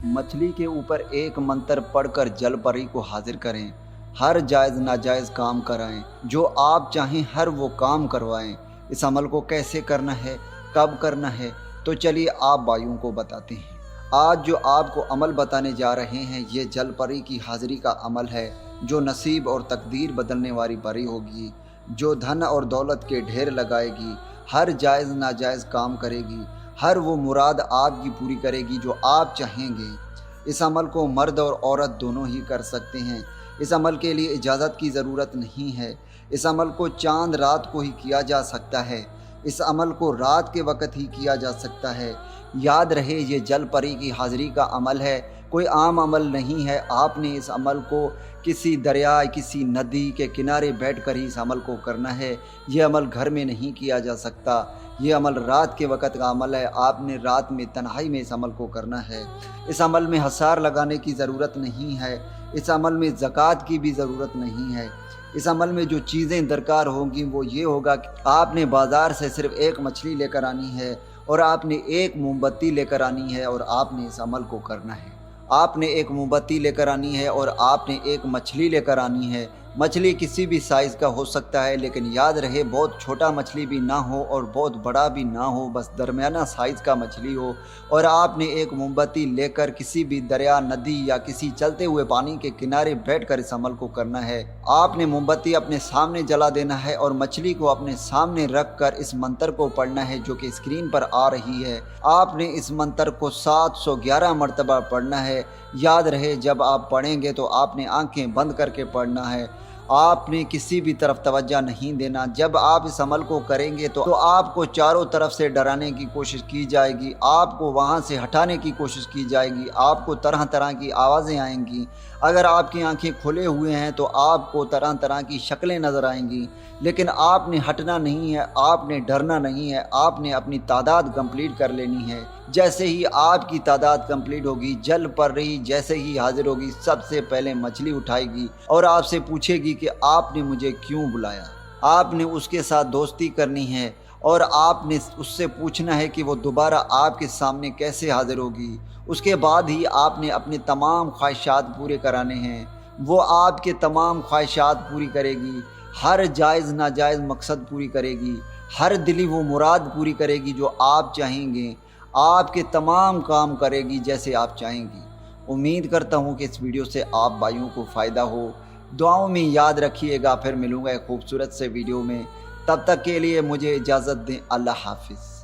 मछली के ऊपर एक मंत्र पढ़कर जल परी को हाजिर करें। हर जायज़ नाजायज़ काम कराएं, जो आप चाहें हर वो काम करवाएं। इस अमल को कैसे करना है, कब करना है, तो चलिए आप भाइयों को बताते हैं। आज जो आपको अमल बताने जा रहे हैं, ये जल परी की हाज़िरी का अमल है, जो नसीब और तकदीर बदलने वाली परी होगी, जो धन और दौलत के ढेर लगाएगी, हर जायज़ नाजायज़ काम करेगी, हर वो मुराद आपकी पूरी करेगी जो आप चाहेंगे। इस अमल को मर्द और औरत दोनों ही कर सकते हैं। इस अमल के लिए इजाज़त की ज़रूरत नहीं है। इस अमल को चांद रात को ही किया जा सकता है। इस अमल को रात के वक़्त ही किया जा सकता है। याद रहे, ये जल परी की हाज़िरी का अमल है, कोई आम अमल नहीं है। आपने इस अमल को किसी दरिया, किसी नदी के किनारे बैठकर ही इस अमल को करना है। ये अमल घर में नहीं किया जा सकता। ये अमल रात के वक़्त का अमल है। आपने रात में तन्हाई में इस अमल को करना है। इस अमल में हसार लगाने की ज़रूरत नहीं है। इस अमल में ज़कात की भी ज़रूरत नहीं है। इस अमल में जो चीज़ें दरकार होंगी वो ये होगा कि आपने बाज़ार से सिर्फ़ एक मछली लेकर आनी है और आपने एक मोमबत्ती लेकर आनी है और आपने इस अमल को करना है। आपने एक मोमबत्ती लेकर आनी है और आपने एक मछली लेकर आनी है। मछली किसी भी साइज़ का हो सकता है, लेकिन याद रहे बहुत छोटा मछली भी ना हो और बहुत बड़ा भी ना हो, बस दरमियाना साइज़ का मछली हो। और आपने एक मोमबत्ती लेकर किसी भी दरिया, नदी या किसी चलते हुए पानी के किनारे बैठकर इस अमल को करना है। आपने मोमबत्ती अपने सामने जला देना है और मछली को अपने सामने रख कर इस मंत्र को पढ़ना है जो कि स्क्रीन पर आ रही है। आपने इस मंत्र को 711 मरतबा पढ़ना है। याद रहे, जब आप पढ़ेंगे तो आपने आंखें बंद करके पढ़ना है। आपने किसी भी तरफ तवज्जो नहीं देना। जब आप इस अमल को करेंगे तो आपको चारों तरफ से डराने की कोशिश की जाएगी, आपको वहाँ से हटाने की कोशिश की जाएगी, आपको तरह तरह की आवाज़ें आएंगी। अगर आपकी आंखें खुले हुए हैं तो आपको तरह तरह की शक्लें नज़र आएंगी, लेकिन आपने हटना नहीं है, आपने डरना नहीं है। आपने अपनी तादाद कंप्लीट कर लेनी है। जैसे ही आपकी तादाद कंप्लीट होगी, जल परी जैसे ही हाजिर होगी, सबसे पहले मछली उठाएगी और आपसे पूछेगी कि आपने मुझे क्यों बुलाया। आपने उसके साथ दोस्ती करनी है और आपने उससे पूछना है कि वो दोबारा आपके सामने कैसे हाजिर होगी। उसके बाद ही आपने अपने तमाम ख्वाहिशात पूरे कराने हैं। वो आपके तमाम ख्वाहिशात पूरी करेगी, हर जायज़ नाजायज़ मकसद पूरी करेगी, हर दिली वो मुराद पूरी करेगी जो आप चाहेंगे। आपके तमाम काम करेगी जैसे आप चाहेंगी। उम्मीद करता हूँ कि इस वीडियो से आप भाइयों को फ़ायदा हो। दुआओं में याद रखिएगा। फिर मिलूँगा एक खूबसूरत से वीडियो में। तब तक के लिए मुझे इजाज़त दें। अल्लाह हाफिज़।